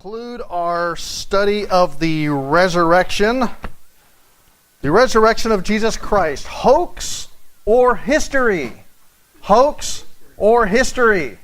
conclude our study of the resurrection of Jesus Christ. Hoax or history? Hoax or history?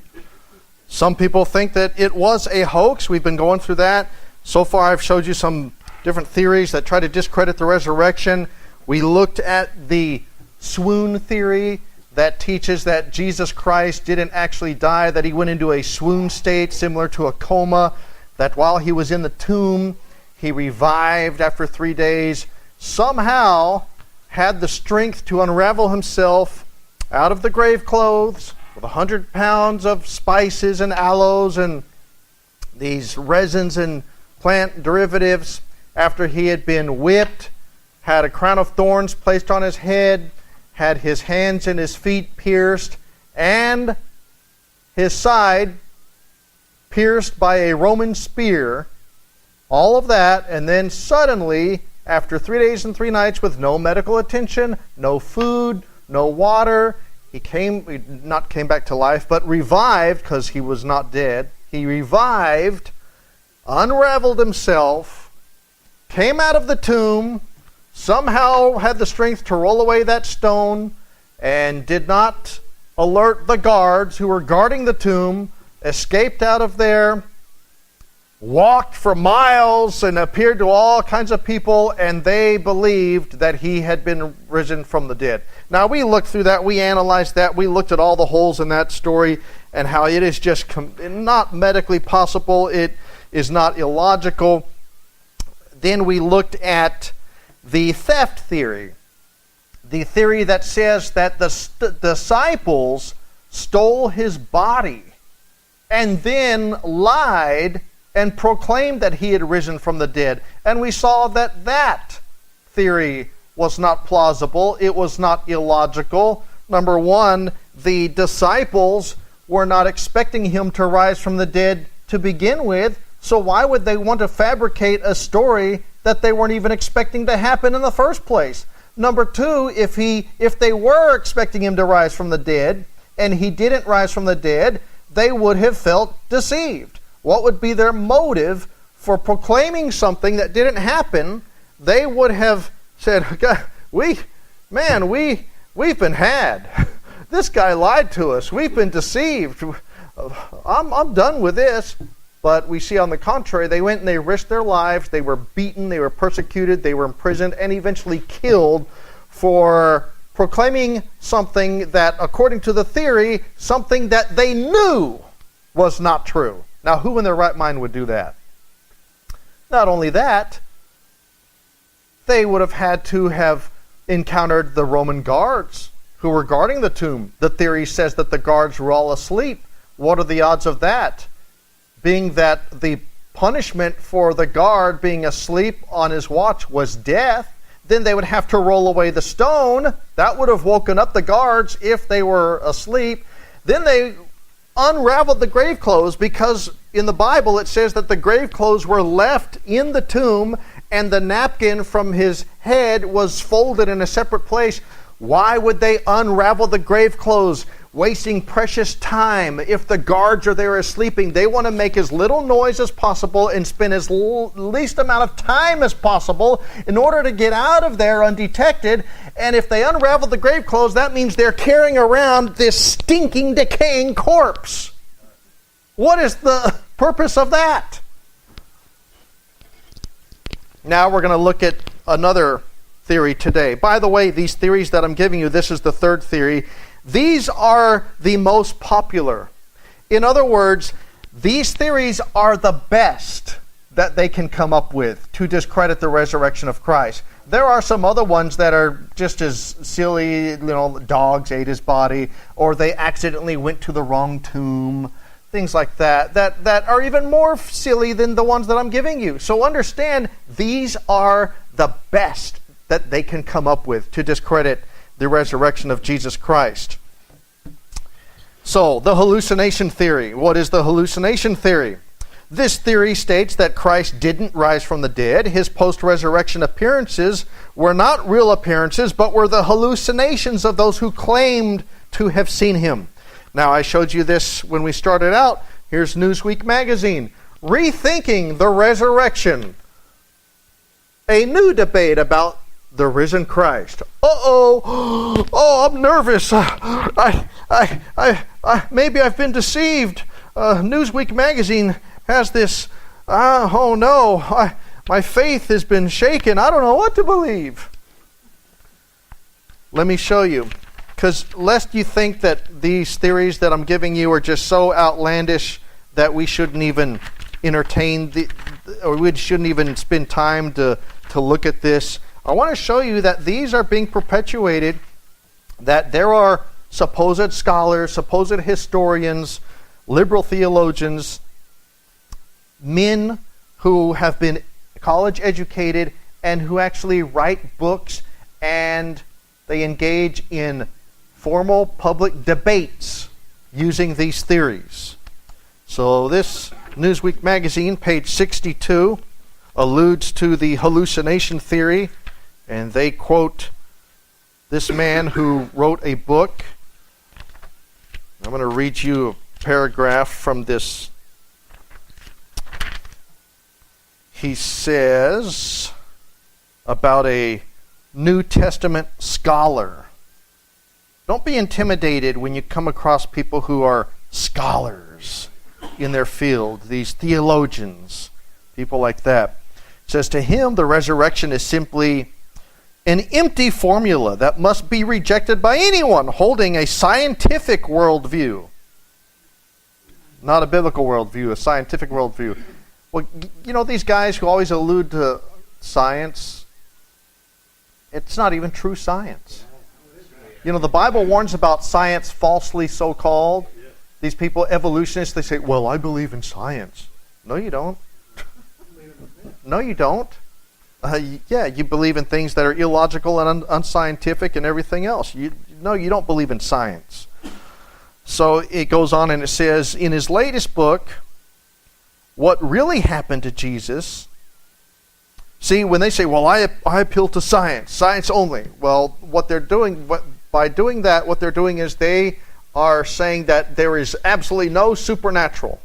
Some people think that it was a hoax. We've been going through that. So far I've showed you some different theories that try to discredit the resurrection. We looked at the swoon theory that teaches that Jesus Christ didn't actually die, that he went into a swoon state similar to a coma, that while he was in the tomb, he revived after 3 days, somehow had the strength to unravel himself out of the grave clothes with 100 pounds of spices and aloes and these resins and plant derivatives after he had been whipped, had a crown of thorns placed on his head, had his hands and his feet pierced, and his side pierced by a Roman spear. All of that, and then suddenly, after 3 days and 3 nights with no medical attention, no food, no water, he not came back to life, but revived, because he was not dead. He revived, unraveled himself, came out of the tomb, somehow had the strength to roll away that stone, and did not alert the guards who were guarding the tomb, escaped out of there, walked for miles and appeared to all kinds of people, and they believed that he had been risen from the dead. Now, we looked through that, we analyzed that, we looked at all the holes in that story and how it is just not medically possible, it is not illogical. Then we looked at the theft theory, the theory that says that the disciples stole his body and then lied and proclaimed that he had risen from the dead. And we saw that that theory was not plausible. It was not illogical. Number one, the disciples were not expecting him to rise from the dead to begin with, so why would they want to fabricate a story that they weren't even expecting to happen in the first place? Number two, if they were expecting him to rise from the dead, and he didn't rise from the dead, they would have felt deceived. What would be their motive for proclaiming something that didn't happen? They would have said, we've been had. This guy lied to us. We've been deceived. I'm done with this. But we see on the contrary, they went and they risked their lives. They were beaten, they were persecuted, they were imprisoned, and eventually killed for proclaiming something that, according to the theory, something that they knew was not true. Now, who in their right mind would do that? Not only that, they would have had to have encountered the Roman guards who were guarding the tomb. The theory says that the guards were all asleep. What are the odds of that? Being that the punishment for the guard being asleep on his watch was death, then they would have to roll away the stone. That would have woken up the guards if they were asleep. Then they unraveled the grave clothes, because in the Bible it says that the grave clothes were left in the tomb and the napkin from his head was folded in a separate place. Why would they unravel the grave clothes, wasting precious time? If the guards are there sleeping, they want to make as little noise as possible and spend as least amount of time as possible in order to get out of there undetected. And if they unravel the grave clothes, that means they're carrying around this stinking, decaying corpse. What is the purpose of that? Now we're going to look at another theory today. By the way, these theories that I'm giving you, this is the third theory. These are the most popular. In other words, these theories are the best that they can come up with to discredit the resurrection of Christ. There are some other ones that are just as silly, dogs ate his body, or they accidentally went to the wrong tomb, things like that are even more silly than the ones that I'm giving you. So understand, these are the best that they can come up with to discredit the resurrection of Jesus Christ. So, the hallucination theory. What is the hallucination theory? This theory states that Christ didn't rise from the dead. His post-resurrection appearances were not real appearances, but were the hallucinations of those who claimed to have seen him. Now, I showed you this when we started out. Here's Newsweek magazine. Rethinking the Resurrection. A new debate about the risen Christ. Oh, I'm nervous. Maybe I've been deceived. Newsweek magazine has this. Oh no, my faith has been shaken. I don't know what to believe. Let me show you. Because lest you think that these theories that I'm giving you are just so outlandish that we shouldn't even entertain, or we shouldn't even spend time to look at this, I want to show you that these are being perpetuated, that there are supposed scholars, supposed historians, liberal theologians, men who have been college educated and who actually write books, and they engage in formal public debates using these theories. So this Newsweek magazine, page 62, alludes to the hallucination theory, and they quote this man who wrote a book. I'm going to read you a paragraph from this. He says about a New Testament scholar. Don't be intimidated when you come across people who are scholars in their field, these theologians, people like that. It says, to him, the resurrection is simply an empty formula that must be rejected by anyone holding a scientific worldview. Not a biblical worldview, a scientific worldview. Well, you know these guys who always allude to science? It's not even true science. You know, the Bible warns about science falsely so-called. These people, evolutionists, they say, well, I believe in science. No, you don't. No, you don't. Yeah, you believe in things that are illogical and unscientific and everything else. No, you don't believe in science. So it goes on and it says, in his latest book, What Really Happened to Jesus. See, when they say, well, I appeal to science only. Well, what they're doing, by doing that, what they're doing is they are saying that there is absolutely no supernatural.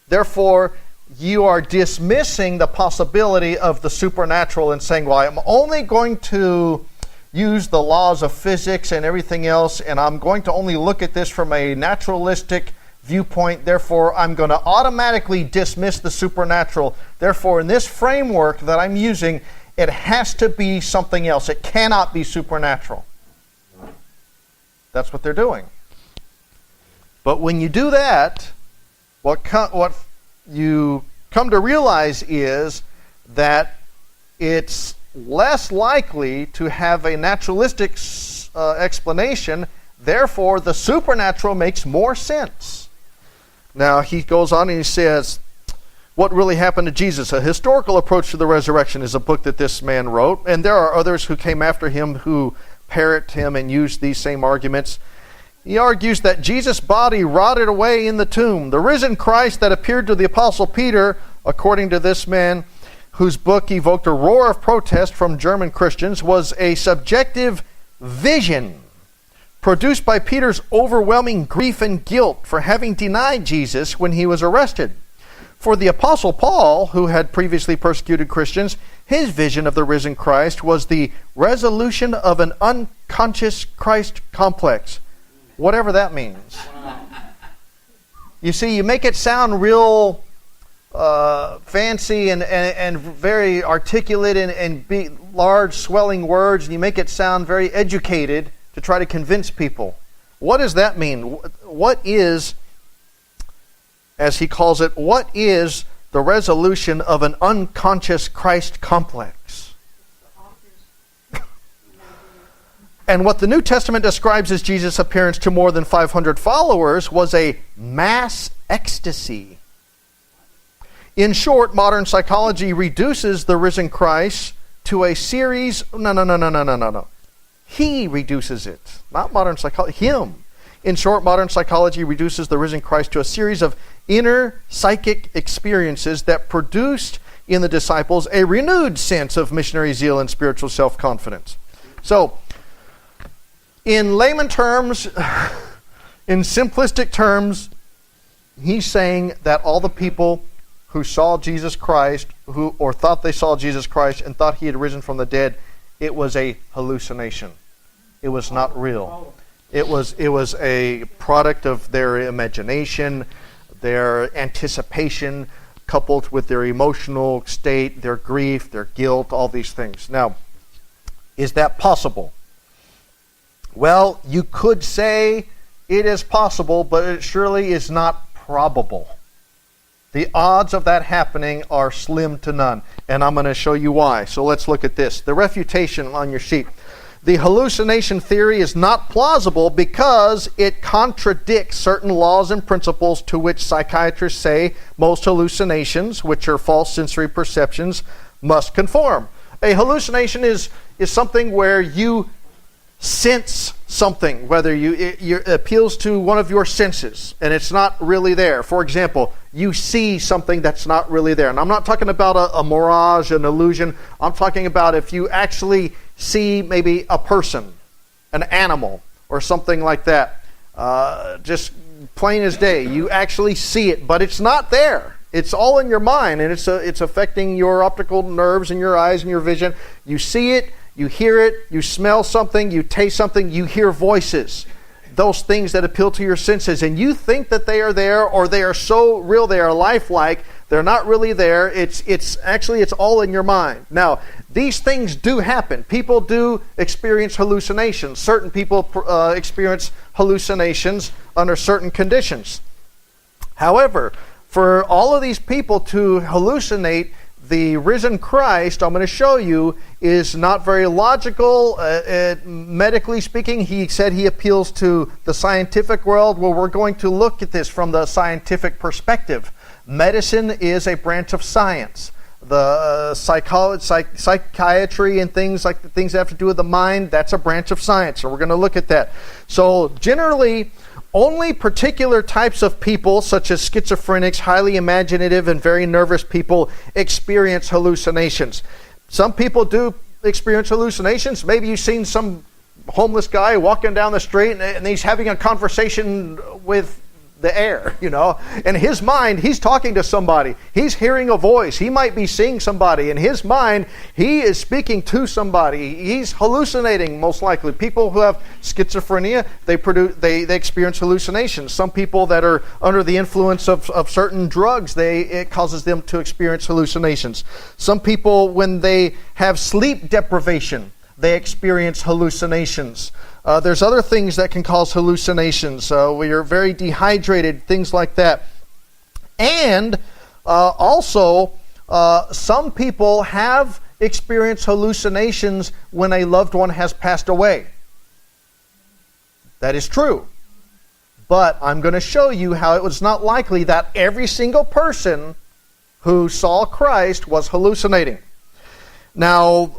Therefore, you are dismissing the possibility of the supernatural and saying, well, I'm only going to use the laws of physics and everything else, and I'm going to only look at this from a naturalistic viewpoint. Therefore, I'm going to automatically dismiss the supernatural. Therefore, in this framework that I'm using, it has to be something else. It cannot be supernatural. That's what they're doing. But when you do that, what you come to realize is that it's less likely to have a naturalistic explanation. Therefore, the supernatural makes more sense. Now, he goes on and he says, What Really Happened to Jesus? A Historical Approach to the Resurrection is a book that this man wrote. And there are others who came after him who parrot him and use these same arguments. He argues that Jesus' body rotted away in the tomb. The risen Christ that appeared to the Apostle Peter, according to this man, whose book evoked a roar of protest from German Christians, was a subjective vision produced by Peter's overwhelming grief and guilt for having denied Jesus when he was arrested. For the Apostle Paul, who had previously persecuted Christians, his vision of the risen Christ was the resolution of an unconscious Christ complex. Whatever that means. You see, you make it sound real fancy and very articulate and big, large swelling words, and you make it sound very educated to try to convince people. What does that mean? What is, as he calls it, what is the resolution of an unconscious Christ complex? And what the New Testament describes as Jesus' appearance to more than 500 followers was a mass ecstasy. In short, modern psychology reduces the risen Christ to a series... No. He reduces it. Not modern psychology. Him. In short, modern psychology reduces the risen Christ to a series of inner psychic experiences that produced in the disciples a renewed sense of missionary zeal and spiritual self-confidence. So, in layman terms, in simplistic terms, he's saying that all the people who saw Jesus Christ, or thought they saw Jesus Christ and thought he had risen from the dead, it was a hallucination. It was not real. It was a product of their imagination, their anticipation, coupled with their emotional state, their grief, their guilt, all these things. Now, is that possible? Well, you could say it is possible, but it surely is not probable. The odds of that happening are slim to none, and I'm going to show you why. So let's look at this. The refutation on your sheet. The hallucination theory is not plausible because it contradicts certain laws and principles to which psychiatrists say most hallucinations, which are false sensory perceptions, must conform. A hallucination is something where you sense something, whether it appeals to one of your senses and it's not really there. For example, you see something that's not really there. And I'm not talking about a mirage, an illusion. I'm talking about if you actually see maybe a person, an animal, or something like that. Just plain as day. You actually see it, but it's not there. It's all in your mind, and it's affecting your optical nerves and your eyes and your vision. You see it, you hear it, you smell something, you taste something, you hear voices. Those things that appeal to your senses, and you think that they are there, or they are so real, they are lifelike. They're not really there. It's all in your mind. Now, these things do happen. People do experience hallucinations. Certain people experience hallucinations under certain conditions. However, for all of these people to hallucinate the risen Christ, I'm going to show you, is not very logical. Medically speaking, he said he appeals to the scientific world. Well, we're going to look at this from the scientific perspective. Medicine is a branch of science. The psychiatry and things like the things that have to do with the mind, that's a branch of science. So we're going to look at that. So generally, only particular types of people, such as schizophrenics, highly imaginative, and very nervous people, experience hallucinations. Some people do experience hallucinations. Maybe you've seen some homeless guy walking down the street and he's having a conversation with the air, In his mind, he's talking to somebody. He's hearing a voice. He might be seeing somebody. In his mind, he is speaking to somebody. He's hallucinating, most likely. People who have schizophrenia, they experience hallucinations. Some people that are under the influence of certain drugs, it causes them to experience hallucinations. Some people, when they have sleep deprivation, they experience hallucinations. There's other things that can cause hallucinations. We are very dehydrated, things like that. And also, some people have experienced hallucinations when a loved one has passed away. That is true. But I'm going to show you how it was not likely that every single person who saw Christ was hallucinating. Now,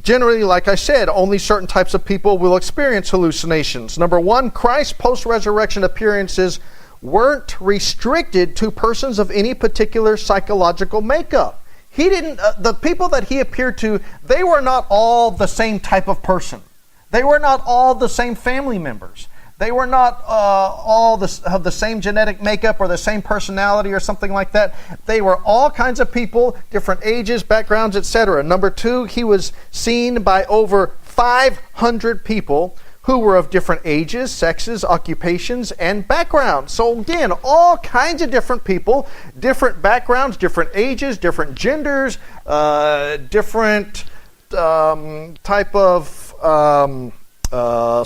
generally, like I said, only certain types of people will experience hallucinations. Number one, Christ's post-resurrection appearances weren't restricted to persons of any particular psychological makeup. The people that he appeared to, they were not all the same type of person. They were not all the same family members. They were not all of the same genetic makeup or the same personality or something like that. They were all kinds of people, different ages, backgrounds, etc. Number two, he was seen by over 500 people who were of different ages, sexes, occupations, and backgrounds. So again, all kinds of different people, different backgrounds, different ages, different genders, different type of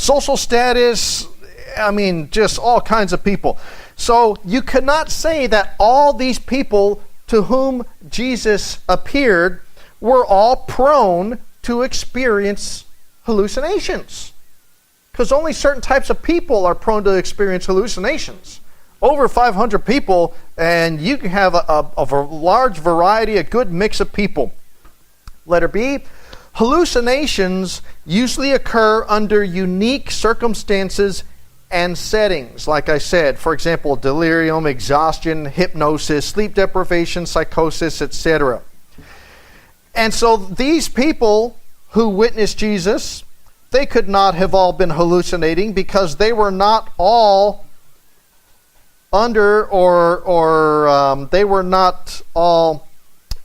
social status. I mean, just all kinds of people. So you cannot say that all these people to whom Jesus appeared were all prone to experience hallucinations. Because only certain types of people are prone to experience hallucinations. Over 500 people, and you can have a large variety, a good mix of people. Letter B, hallucinations usually occur under unique circumstances and settings, like I said. For example, delirium, exhaustion, hypnosis, sleep deprivation, psychosis, etc. And so these people who witnessed Jesus, they could not have all been hallucinating because they were not all under or they were not all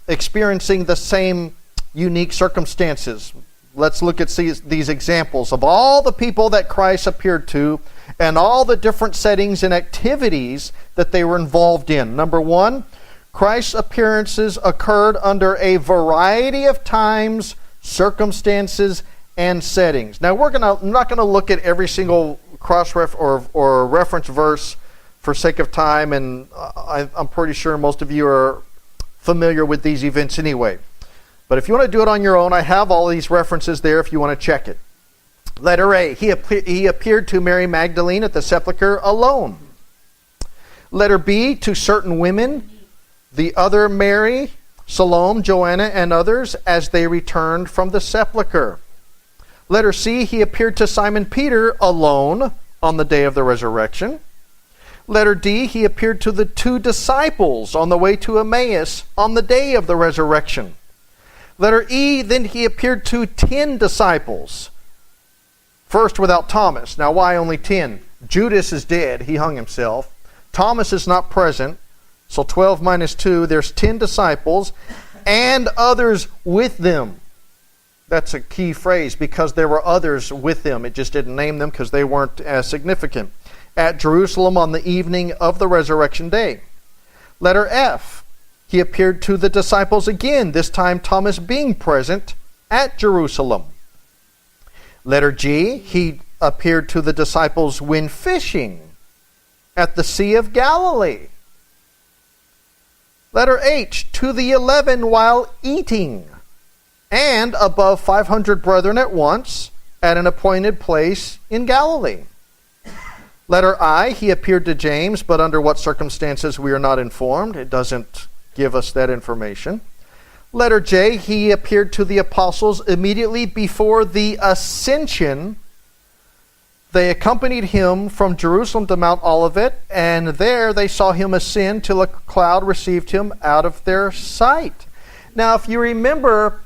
experiencing the same unique circumstances. Let's look at these examples of all the people that Christ appeared to and all the different settings and activities that they were involved in. Number one, Christ's appearances occurred under a variety of times, circumstances, and settings. Now, I'm not going to look at every single cross-ref or reference verse for sake of time, and I'm pretty sure most of you are familiar with these events anyway. But if you want to do it on your own, I have all these references there if you want to check it. Letter A, he appeared to Mary Magdalene at the sepulchre alone. Letter B, to certain women, the other Mary, Salome, Joanna, and others, as they returned from the sepulchre. Letter C, he appeared to Simon Peter alone on the day of the resurrection. Letter D, he appeared to the 2 disciples on the way to Emmaus on the day of the resurrection. Letter E, then he appeared to 10 disciples. First without Thomas. Now why only 10? Judas is dead. He hung himself. Thomas is not present. So 12 minus 2, there's 10 disciples and others with them. That's a key phrase because there were others with them. It just didn't name them because they weren't as significant. At Jerusalem on the evening of the resurrection day. Letter F, he appeared to the disciples again, this time Thomas being present at Jerusalem. Letter G, he appeared to the disciples when fishing at the Sea of Galilee. Letter H, to the 11 while eating, and above 500 brethren at once at an appointed place in Galilee. Letter I, he appeared to James, but under what circumstances we are not informed. It doesn't give us that information. Letter J, he appeared to the apostles immediately before the ascension. They accompanied him from Jerusalem to Mount Olivet, and there they saw him ascend till a cloud received him out of their sight. Now, if you remember,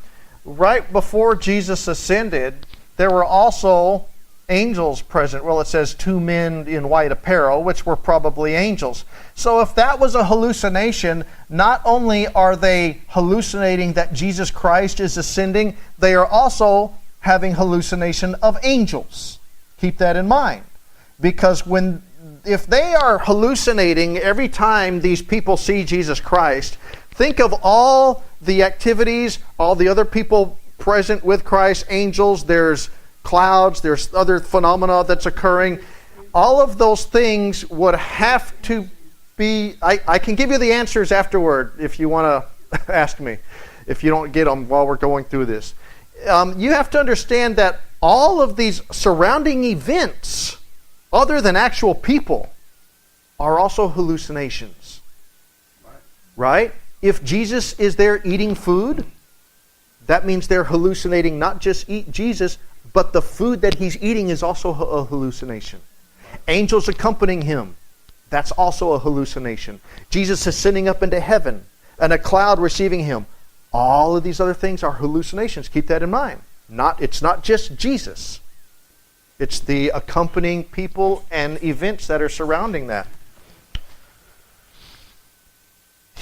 right before Jesus ascended, there were also angels present. Well, it says 2 men in white apparel, which were probably angels. So if that was a hallucination, not only are they hallucinating that Jesus Christ is ascending, they are also having hallucination of angels. Keep that in mind. Because if they are hallucinating every time these people see Jesus Christ, think of all the activities, all the other people present with Christ, angels, there's clouds, there's other phenomena that's occurring. All of those things would have to be, I can give you the answers afterward if you want to ask me, if you don't get them while we're going through this. You have to understand that all of these surrounding events, other than actual people, are also hallucinations. Right? If Jesus is there eating food, that means they're hallucinating not just Jesus, but the food that he's eating is also a hallucination. Angels accompanying him, that's also a hallucination. Jesus is ascending up into heaven, and a cloud receiving him. All of these other things are hallucinations. Keep that in mind. It's not just Jesus. It's the accompanying people and events that are surrounding that.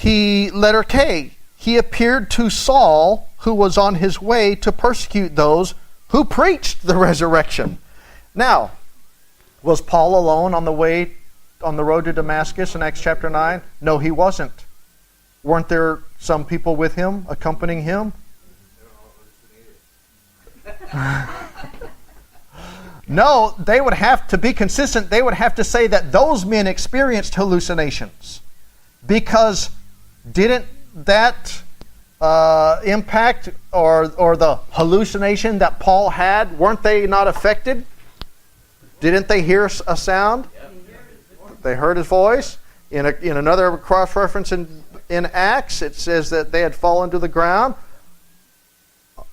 Letter K, he appeared to Saul, who was on his way to persecute those who preached the resurrection. Now, was Paul alone on the road to Damascus in Acts chapter 9? No, he wasn't. Weren't there some people with him, accompanying him? No, they would have to be consistent. They would have to say that those men experienced hallucinations. Because didn't that impact or the hallucination that Paul had, weren't they not affected? Didn't they hear a sound? They heard his voice. In another cross-reference in Acts, it says that they had fallen to the ground.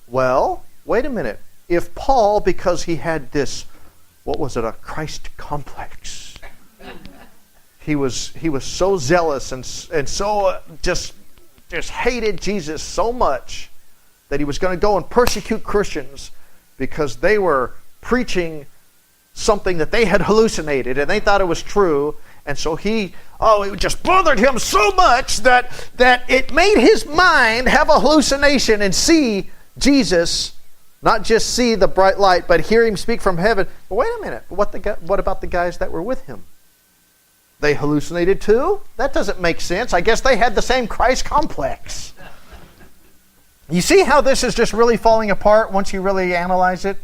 Well, wait a minute. If Paul, because he had this, a Christ complex. He was so zealous and so just hated Jesus so much that he was going to go and persecute Christians because they were preaching something that they had hallucinated and they thought it was true, And so it just bothered him so much that it made his mind have a hallucination and see Jesus, not just see the bright light, but hear him speak from heaven. But wait a minute, what about the guys that were with him? They hallucinated too? That doesn't make sense. I guess they had the same Christ complex. You see how this is just really falling apart once you really analyze it?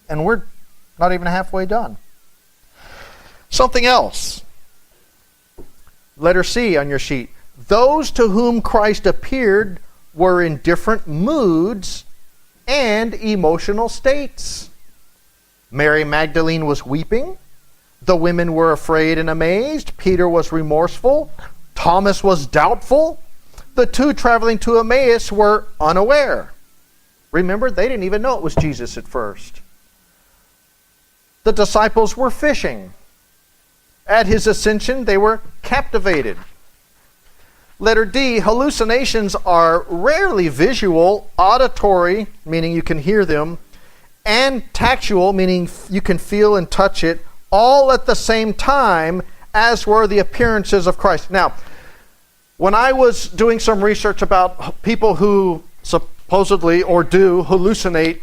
And we're not even halfway done. Something else. Letter C on your sheet. Those to whom Christ appeared were in different moods and emotional states. Mary Magdalene was weeping. The women were afraid and amazed. Peter was remorseful. Thomas was doubtful. The two traveling to Emmaus were unaware. Remember, they didn't even know it was Jesus at first. The disciples were fishing. At his ascension, they were captivated. Letter D, hallucinations are rarely visual, auditory, meaning you can hear them, and tactual, meaning you can feel and touch it, all at the same time, as were the appearances of Christ. Now, when I was doing some research about people who supposedly or do hallucinate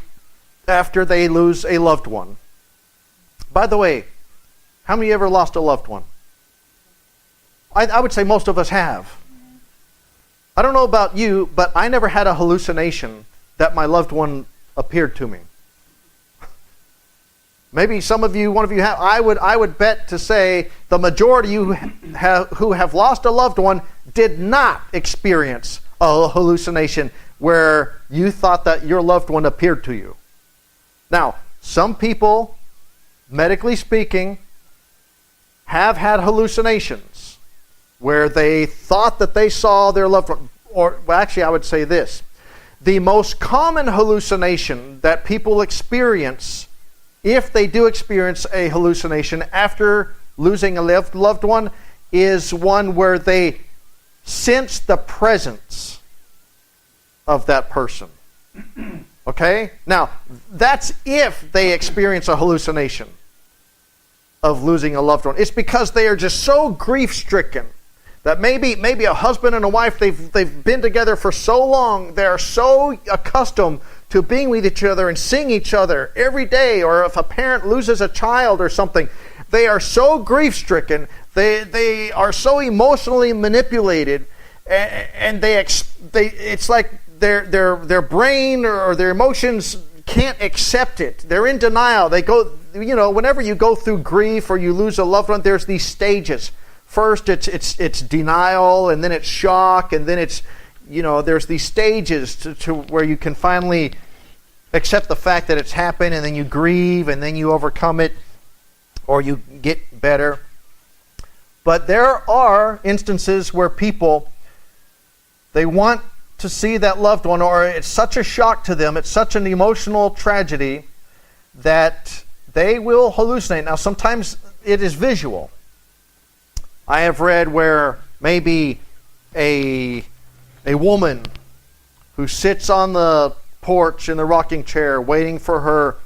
after they lose a loved one. By the way, how many ever lost a loved one? I would say most of us have. I don't know about you, but I never had a hallucination that my loved one appeared to me. Maybe some of you, one of you have. I would bet to say the majority who have lost a loved one did not experience a hallucination where you thought that your loved one appeared to you. Now, some people, medically speaking, have had hallucinations where they thought that they saw their loved one. Or, well, actually, I would say this. The most common hallucination that people experience, if they do experience a hallucination after losing a loved one, is one where they sense the presence of that person. Okay? Now, that's if they experience a hallucination of losing a loved one. It's because they are just so grief-stricken that maybe a husband and a wife, they've been together for so long, they're so accustomed to being with each other and seeing each other every day, or if a parent loses a child or something, they are so grief-stricken, they are so emotionally manipulated, and it's like their brain or their emotions can't accept it. They're in denial. They go, whenever you go through grief or you lose a loved one, there's these stages. First, it's denial, and then it's shock, and then it's, there's these stages to where you can finally accept the fact that it's happened, and then you grieve, and then you overcome it, or you get better. But there are instances where people, they want to see that loved one, or it's such a shock to them, it's such an emotional tragedy that they will hallucinate. Now, sometimes it is visual. I have read where maybe a woman who sits on the porch in the rocking chair waiting for her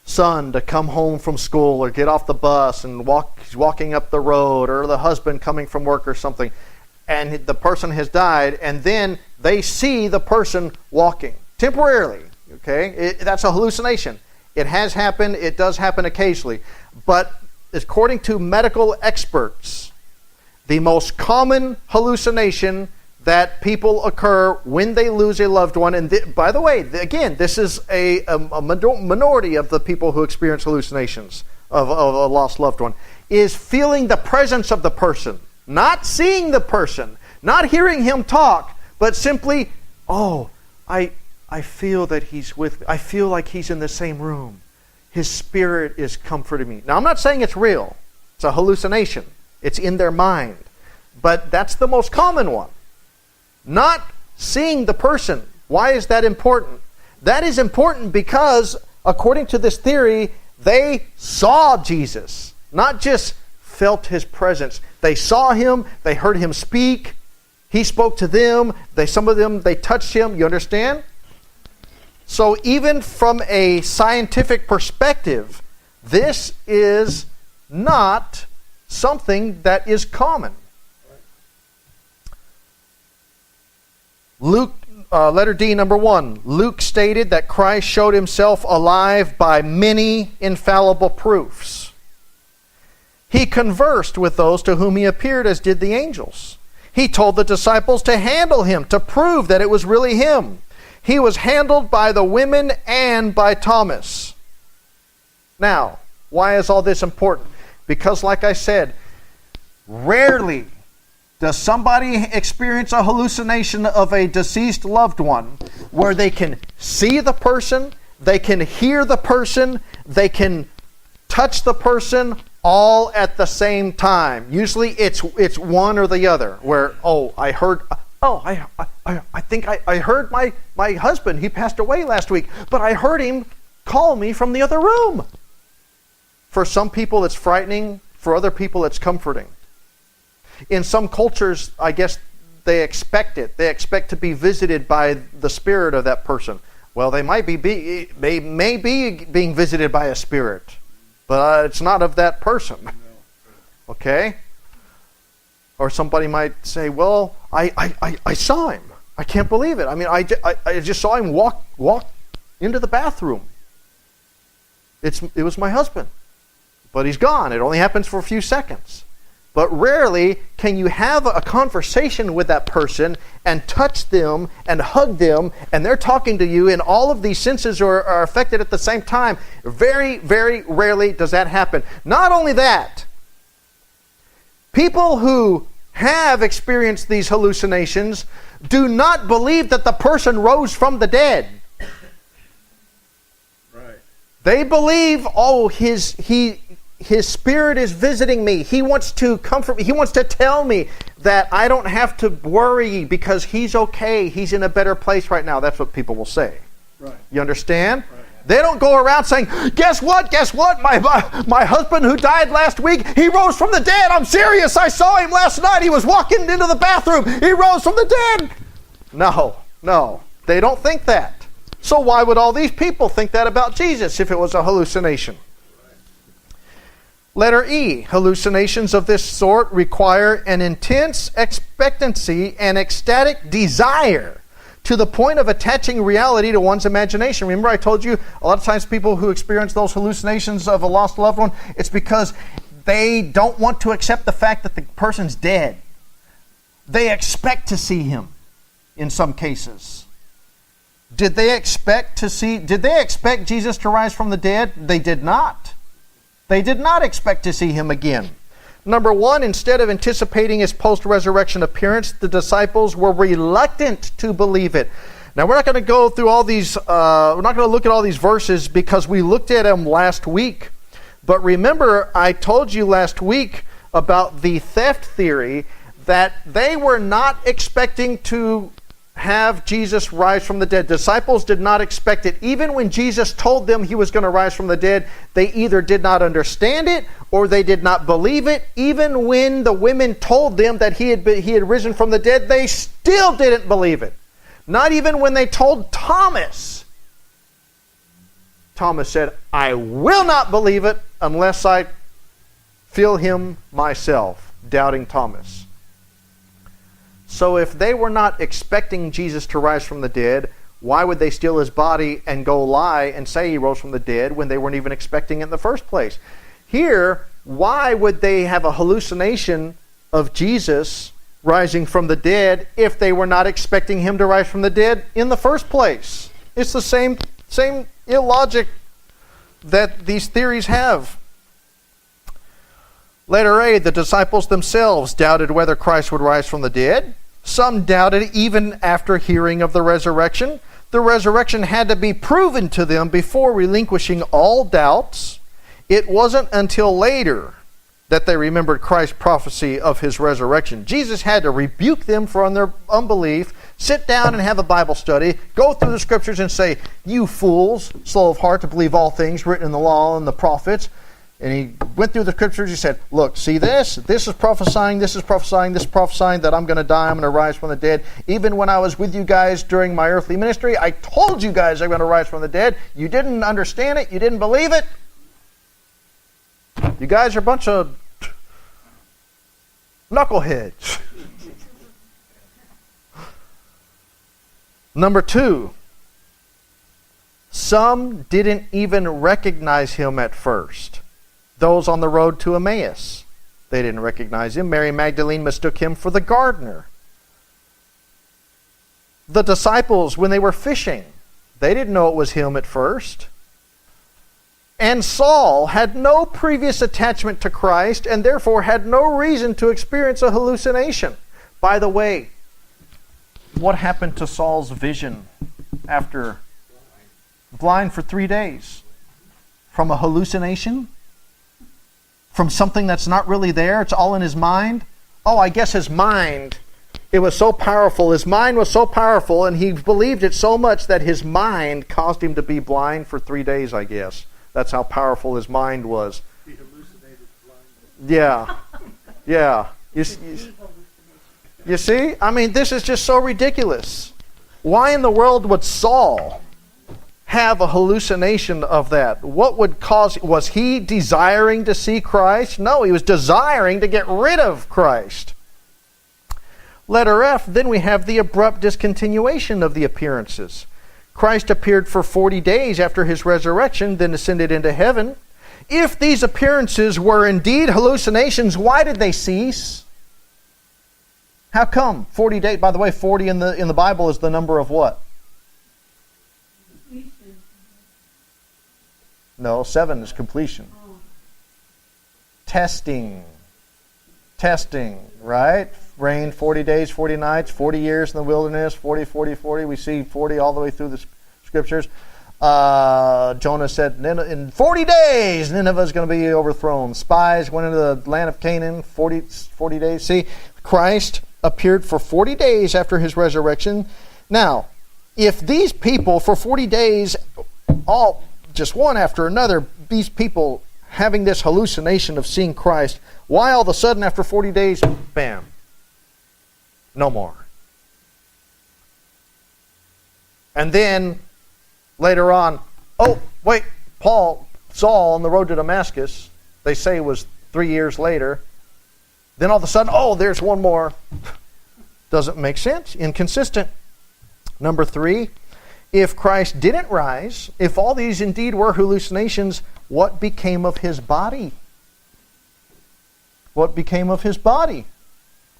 son to come home from school or get off the bus and he's walking up the road, or the husband coming from work or something, and the person has died, and then they see the person walking temporarily. Okay, that's a hallucination. It has happened. It does happen occasionally. But according to medical experts, the most common hallucination that people occur when they lose a loved one, and by the way, again, this is a minority of the people who experience hallucinations of a lost loved one, is feeling the presence of the person. Not seeing the person, not hearing him talk, but simply, I feel that he's with me. I feel like he's in the same room. His spirit is comforting me. Now, I'm not saying it's real. It's a hallucination. It's in their mind. But that's the most common one. Not seeing the person. Why is that important? That is important because, according to this theory, they saw Jesus, not just felt his presence. They saw him, they heard him speak, he spoke to them, some of them, they touched him. You understand? So even from a scientific perspective, this is not something that is common. Luke, letter D, number 1. Luke stated that Christ showed himself alive by many infallible proofs. He conversed with those to whom he appeared as did the angels. He told the disciples to handle him, to prove that it was really him. He was handled by the women and by Thomas. Now, why is all this important? Because, like I said, rarely does somebody experience a hallucination of a deceased loved one where they can see the person, they can hear the person, they can touch the person all at the same time. Usually it's one or the other, where, I think I heard my husband, he passed away last week, but I heard him call me from the other room. For some people it's frightening, for other people it's comforting. In some cultures, I guess they expect it. They expect to be visited by the spirit of that person. Well, they may be being visited by a spirit, but it's not of that person. Okay? Or somebody might say, well, I saw him. I can't believe it. I mean, I just saw him walk into the bathroom. It was my husband. But he's gone. It only happens for a few seconds. But rarely can you have a conversation with that person and touch them and hug them, and they're talking to you, and all of these senses are affected at the same time. Very, very rarely does that happen. Not only that, people who have experienced these hallucinations do not believe that the person rose from the dead. Right. They believe, his spirit is visiting me. He wants to comfort me. He wants to tell me that I don't have to worry because he's okay. He's in a better place right now. That's what people will say. Right. You understand? Right. They don't go around saying, guess what? My husband who died last week, he rose from the dead. I'm serious. I saw him last night. He was walking into the bathroom. He rose from the dead. No. They don't think that. So why would all these people think that about Jesus if it was a hallucination? Letter E, hallucinations of this sort require an intense expectancy and ecstatic desire to the point of attaching reality to one's imagination. Remember I told you a lot of times people who experience those hallucinations of a lost loved one, it's because they don't want to accept the fact that the person's dead. They expect to see him in some cases. Did they expect Jesus to rise from the dead? They did not. They did not expect to see him again. Number 1, instead of anticipating his post-resurrection appearance, the disciples were reluctant to believe it. Now, we're not going to go through all these, we're not going to look at all these verses because we looked at them last week. But remember, I told you last week about the theft theory that they were not expecting to have Jesus rise from the dead. Disciples did not expect it. Even when Jesus told them he was going to rise from the dead, they either did not understand it or they did not believe it. Even when the women told them that he had risen from the dead, they still didn't believe it. Not even when they told Thomas. Thomas said, I will not believe it unless I feel him myself. Doubting Thomas. So if they were not expecting Jesus to rise from the dead, why would they steal his body and go lie and say he rose from the dead when they weren't even expecting it in the first place? Here, why would they have a hallucination of Jesus rising from the dead if they were not expecting him to rise from the dead in the first place? It's the same illogic that these theories have. Letter A, the disciples themselves doubted whether Christ would rise from the dead. Some doubted even after hearing of the resurrection. The resurrection had to be proven to them before relinquishing all doubts. It wasn't until later that they remembered Christ's prophecy of his resurrection. Jesus had to rebuke them for their unbelief, sit down and have a Bible study, go through the scriptures and say, you fools, slow of heart to believe all things written in the law and the prophets. And he went through the scriptures. He said, look, see this? This is prophesying, this is prophesying, this is prophesying that I'm going to die, I'm going to rise from the dead. Even when I was with you guys during my earthly ministry, I told you guys I'm going to rise from the dead. You didn't understand it. You didn't believe it. You guys are a bunch of Knuckleheads. Number 2, some didn't even recognize him at first. Those on the road to Emmaus, they didn't recognize him. Mary Magdalene mistook him for the gardener. The disciples, when they were fishing, they didn't know it was him at first. And Saul had no previous attachment to Christ and therefore had no reason to experience a hallucination. By the way, what happened to Saul's vision after blind for 3 days? From a hallucination? From something that's not really there? It's all in his mind? Oh, I guess his mind, it was so powerful. His mind was so powerful and he believed it so much that his mind caused him to be blind for 3 days, I guess. That's how powerful his mind was. He hallucinated blindness. Yeah. Yeah. You see? I mean, this is just so ridiculous. Why in the world would Saul have a hallucination of that? What would cause... Was he desiring to see Christ? No, he was desiring to get rid of Christ. Letter F, then we have the abrupt discontinuation of the appearances. Christ appeared for 40 days after his resurrection, then ascended into heaven. If these appearances were indeed hallucinations, why did they cease? How come? 40 days. By the way, 40 in the Bible is the number of what? No, 7 is completion. Testing, right? Reigned 40 days, 40 nights, 40 years in the wilderness, 40, 40, 40. We see 40 all the way through the scriptures. Jonah said, in 40 days, Nineveh is going to be overthrown. Spies went into the land of Canaan, 40 days. See, Christ appeared for 40 days after his resurrection. Now, if these people for 40 days, all just one after another, these people having this hallucination of seeing Christ, why all of a sudden after 40 days, bam, no more? And then later on, oh, wait, Saul on the road to Damascus, they say it was 3 years later. Then all of a sudden, oh, there's one more. Doesn't make sense. Inconsistent. Number 3, if Christ didn't rise, if all these indeed were hallucinations, what became of his body? What became of his body?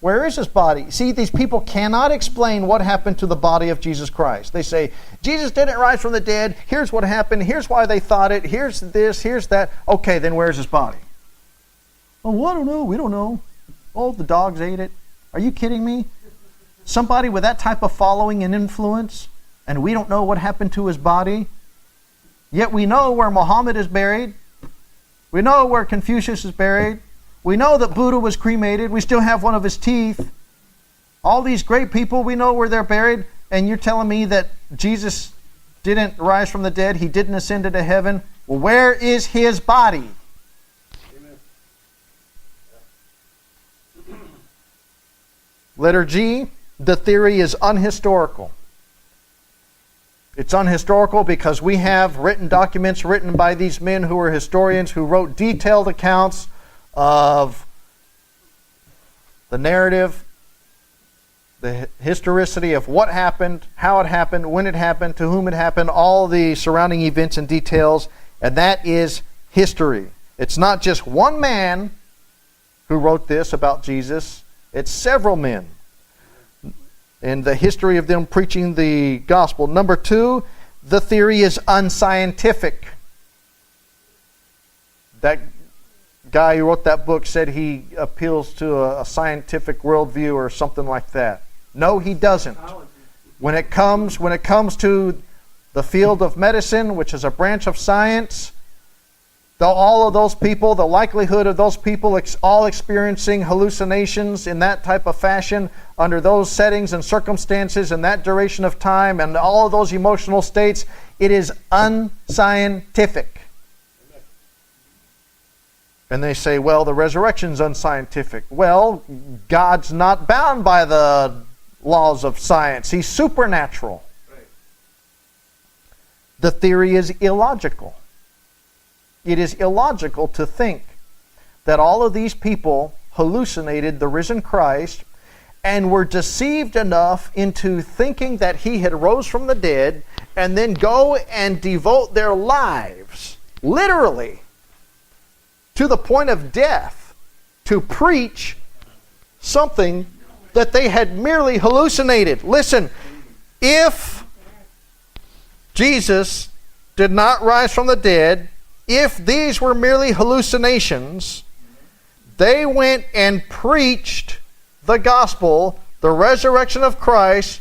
Where is his body? See, these people cannot explain what happened to the body of Jesus Christ. They say, Jesus didn't rise from the dead. Here's what happened. Here's why they thought it. Here's this. Here's that. Okay, then where's his body? Oh, I don't know. We don't know. Oh, the dogs ate it. Are you kidding me? Somebody with that type of following and influence, and we don't know what happened to his body? Yet we know where Muhammad is buried. We know where Confucius is buried. We know that Buddha was cremated. We still have one of his teeth. All these great people, we know where they're buried. And you're telling me that Jesus didn't rise from the dead? He didn't ascend into heaven? Well, where is his body? Amen. Letter G, the theory is unhistorical. It's unhistorical because we have written documents written by these men who were historians who wrote detailed accounts of the narrative, the historicity of what happened, how it happened, when it happened, to whom it happened, all the surrounding events and details, and that is history. It's not just one man who wrote this about Jesus, it's several men. And the history of them preaching the gospel. Number 2, the theory is unscientific. That guy who wrote that book said he appeals to a scientific worldview or something like that. No, he doesn't. When it comes to the field of medicine, which is a branch of science, all of those people, the likelihood of those people all experiencing hallucinations in that type of fashion, under those settings and circumstances and that duration of time and all of those emotional states, it is unscientific. And they say, well, the resurrection's unscientific. Well, God's not bound by the laws of science. He's supernatural. Right. The theory is illogical. It is illogical to think that all of these people hallucinated the risen Christ and were deceived enough into thinking that he had rose from the dead, and then go and devote their lives, literally, to the point of death, to preach something that they had merely hallucinated. Listen, if Jesus did not rise from the dead, if these were merely hallucinations, they went and preached the gospel, the resurrection of Christ,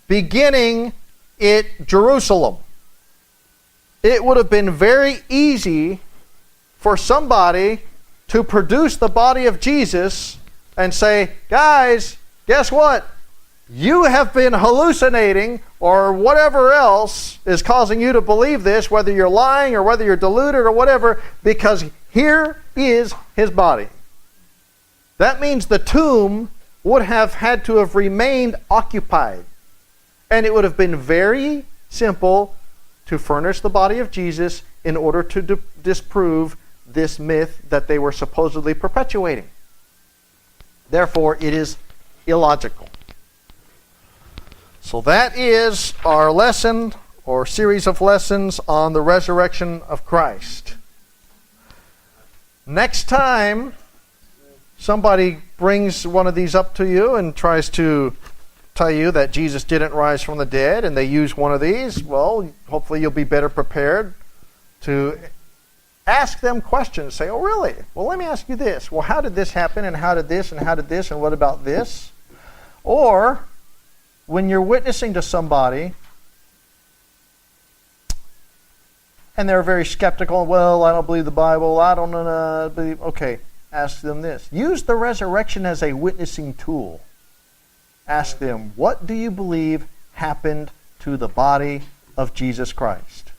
beginning at Jerusalem. It would have been very easy for somebody to produce the body of Jesus and say, guys, guess what? You have been hallucinating, or whatever else is causing you to believe this, whether you're lying or whether you're deluded or whatever, because here is his body. That means the tomb would have had to have remained occupied. And it would have been very simple to furnish the body of Jesus in order to disprove this myth that they were supposedly perpetuating. Therefore, it is illogical. So that is our lesson, or series of lessons, on the resurrection of Christ. Next time somebody brings one of these up to you and tries to tell you that Jesus didn't rise from the dead, and they use one of these, well, hopefully you'll be better prepared to ask them questions. Say, oh, really? Well, let me ask you this. Well, how did this happen, and how did this, and how did this, and what about this? Or, when you're witnessing to somebody, and they're very skeptical, well, I don't believe the Bible, I don't believe, okay, ask them this. Use the resurrection as a witnessing tool. Ask them, what do you believe happened to the body of Jesus Christ?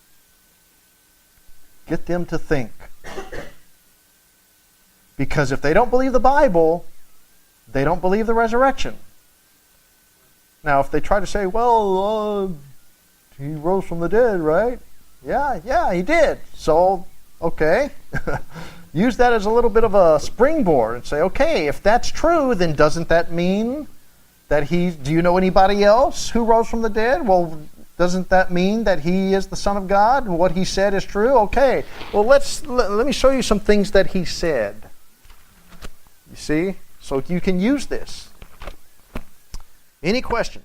Get them to think. Because if they don't believe the Bible, they don't believe the resurrection. Now, if they try to say, well, he rose from the dead, right? Yeah, he did. So, okay. Use that as a little bit of a springboard and say, okay, if that's true, then doesn't that mean that do you know anybody else who rose from the dead? Well, doesn't that mean that he is the Son of God and what he said is true? Okay, well, let me show you some things that he said. You see? So you can use this. Any questions?